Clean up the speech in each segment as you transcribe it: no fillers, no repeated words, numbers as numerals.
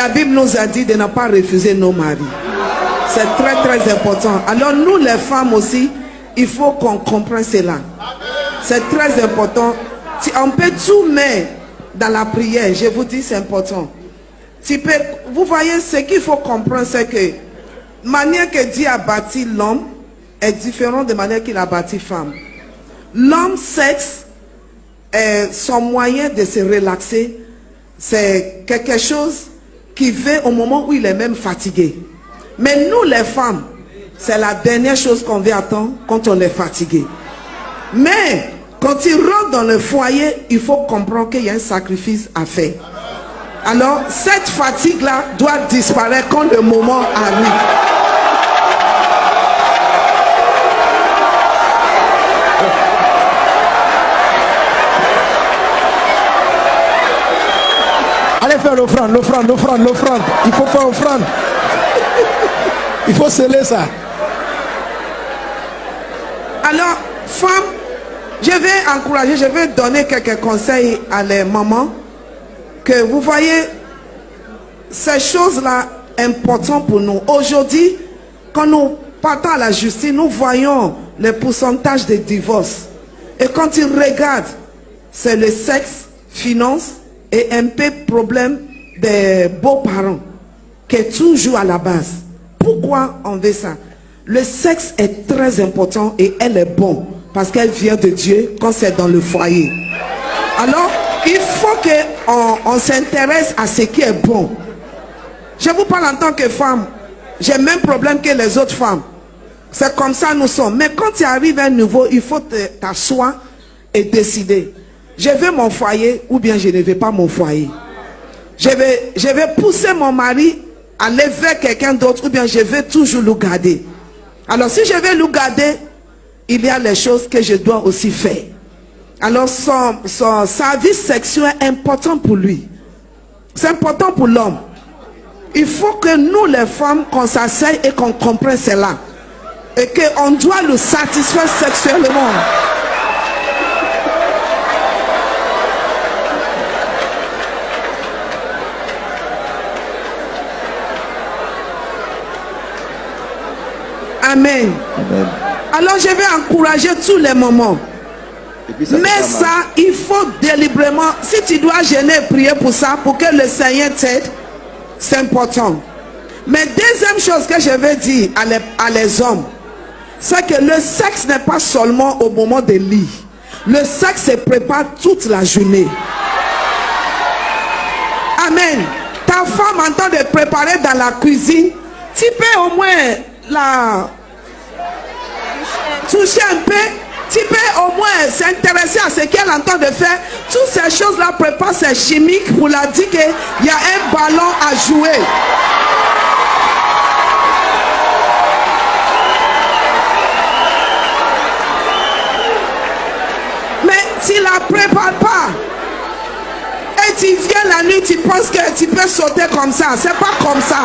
La Bible nous a dit de ne pas refuser nos maris. C'est très très important. Alors nous les femmes aussi, il faut qu'on comprenne cela. C'est très important. Si on peut tout mettre dans la prière, je vous dis c'est important. Vous voyez, ce qu'il faut comprendre, c'est que la manière que Dieu a bâti l'homme est différente de la manière qu'il a bâti la femme. L'homme sexe, son moyen de se relaxer, c'est quelque chose qui fait au moment où il est même fatigué. Mais nous les femmes, c'est la dernière chose qu'on veut attendre quand on est fatigué. Mais quand il rentre dans le foyer, il faut comprendre qu'il y a un sacrifice à faire. Alors cette fatigue-là doit disparaître quand le moment arrive. Allez faire l'offrande. Il faut faire l'offrande. Il faut sceller ça. Alors, femmes, je vais encourager, je vais donner quelques conseils à les mamans. Que vous voyez, ces choses-là importantes pour nous. Aujourd'hui, quand nous partons à la justice, nous voyons le pourcentage de divorces. Et quand ils regardent, c'est le sexe, finance et un peu problème des beaux-parents qui est toujours à la base. Pourquoi on veut ça? Le sexe est très important et elle est bonne parce qu'elle vient de Dieu quand c'est dans le foyer. Alors, il faut qu'on s'intéresse à ce qui est bon. Je vous parle en tant que femme. J'ai le même problème que les autres femmes. C'est comme ça nous sommes. Mais quand tu arrives à un niveau, il faut t'asseoir et décider. Je veux mon foyer ou bien je ne veux pas mon foyer. Je vais pousser mon mari à aller vers quelqu'un d'autre ou bien je vais toujours le garder. Alors si je vais le garder, il y a les choses que je dois aussi faire. Alors sa vie sexuelle est important pour lui. C'est important pour l'homme. Il faut que nous les femmes, qu'on s'asseye et qu'on comprenne cela. Et qu'on doit le satisfaire sexuellement. Amen. Amen. Alors je vais encourager tous les mamans. Mais ça, il faut délibérément, si tu dois gêner et prier pour ça, pour que le Seigneur t'aide, c'est important. Mais deuxième chose que je vais dire à les hommes, c'est que le sexe n'est pas seulement au moment de lit. Le sexe se prépare toute la journée. Amen. Ta femme en train de préparer dans la cuisine, tu peux au moins la toucher un peu. Tu peux au moins s'intéresser à ce qu'elle est en train de faire. Toutes ces choses-là préparent ses chimiques pour la dire qu'il y a un ballon à jouer. Mais tu ne la prépares pas. Et tu viens la nuit, tu penses que tu peux sauter comme ça. C'est pas comme ça.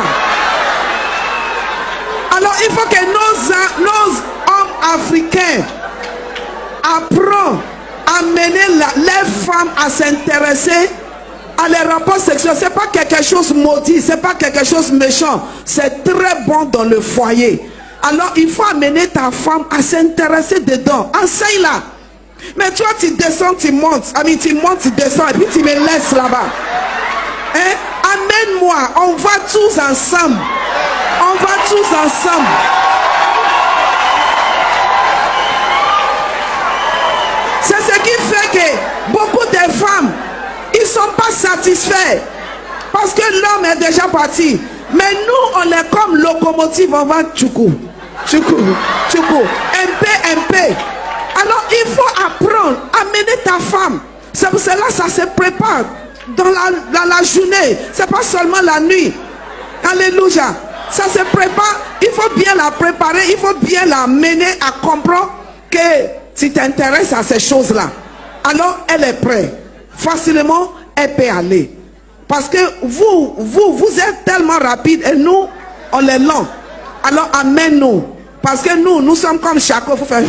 Alors il faut que nos hommes africains apprend à mener les femmes à s'intéresser à les rapports sexuels. C'est pas quelque chose maudit, c'est pas quelque chose méchant, c'est très bon dans le foyer. Alors il faut amener ta femme à s'intéresser dedans. Enseigne-la. Mais toi tu descends, tu montes, tu montes, tu descends et puis tu me laisses là-bas. Hein? Amène-moi, on va tous ensemble. On va tous ensemble. C'est ce qui fait que beaucoup de femmes, ils ne sont pas satisfaits. Parce que l'homme est déjà parti. Mais nous, on est comme locomotive, on va tchoukou, tchoukou, tchoukou, un peu. Alors il faut apprendre à mener ta femme. C'est pour cela que ça se prépare dans la journée. C'est pas seulement la nuit. Alléluia. Ça se prépare. Il faut bien la préparer. Il faut bien la mener à comprendre que si tu t'intéresses à ces choses-là, alors elle est prête. Facilement, elle peut aller. Parce que vous êtes tellement rapide et nous, on est lent. Alors amène-nous. Parce que nous sommes comme Chaco. Il faut faire...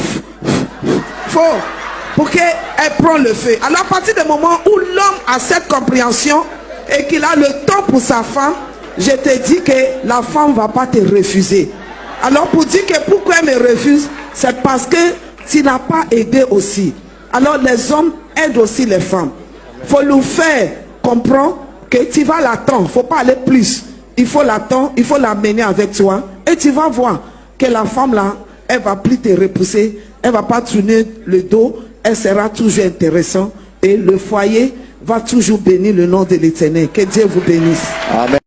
pour qu'elle prenne le feu. Alors à partir du moment où l'homme a cette compréhension et qu'il a le temps pour sa femme, je te dis que la femme ne va pas te refuser. Alors pour dire que pourquoi elle me refuse, c'est parce que tu n'as pas aidé aussi. Alors les hommes aident aussi les femmes. Il faut lui faire comprendre que tu vas l'attendre. Il ne faut pas aller plus. Il faut l'attendre, il faut l'amener avec toi. Et tu vas voir que la femme là, elle ne va plus te repousser. Elle ne va pas tourner le dos. Elle sera toujours intéressante. Et le foyer va toujours bénir le nom de l'Éternel. Que Dieu vous bénisse. Amen.